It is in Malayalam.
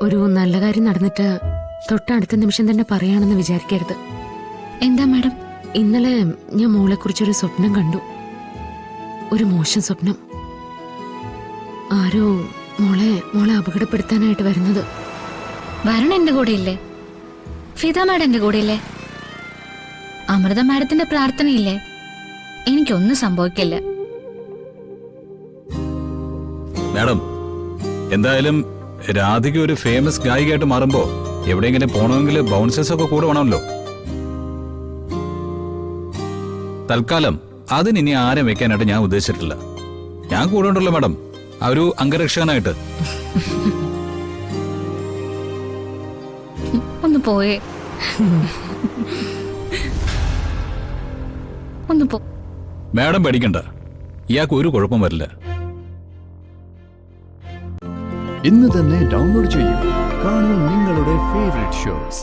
ഒരു നല്ല കാര്യം നടന്നിട്ട് തൊട്ടടുത്ത നിമിഷം തന്നെ പറയാണെന്ന് വിചാരിക്കരുത്. എന്താ മാഡം? ഇന്നലെ ഞാൻ മോളെക്കുറിച്ചൊരു സ്വപ്നം കണ്ടു. ഒരു മോശം സ്വപ്നം. ആരോ മോളെ അപകടപ്പെടുത്താനായിട്ട് വരുന്നത്. വരണ എന്റെ കൂടെ ഇല്ലേ? ഫിദ മാഡം എന്റെ കൂടെ ഇല്ലേ? അമൃത മാഡത്തിന്റെ പ്രാർത്ഥനയില്ലേ? എനിക്കൊന്നും സംഭവിക്കില്ല. മാഡം, എന്തായാലും രാധിക ഒരു ഫേമസ് ഗായികയായിട്ട് മാറുമ്പോ എവിടെയെങ്കിലും പോണമെങ്കിൽ ബൗൺസേഴ്സ് ഒക്കെ കൂടെ വേണമല്ലോ. തൽക്കാലം അതിനി ആരും വെക്കാനായിട്ട് ഞാൻ ഉദ്ദേശിച്ചിട്ടില്ല. ഞാൻ കൂടെ ഉണ്ടല്ലോ മാഡം, ആ ഒരു അംഗരക്ഷകനായിട്ട്. ഒന്ന് പോയേ, ഒന്ന് പോ. മാഡം പേടിക്കണ്ട, ഇയാൾക്ക് ഒരു കുഴപ്പം വരില്ല. ഇന്ന് തന്നെ ഡൗൺലോഡ് ചെയ്യൂ. കാണൂ നിങ്ങളുടെ ഫേവറേറ്റ് ഷോസ്.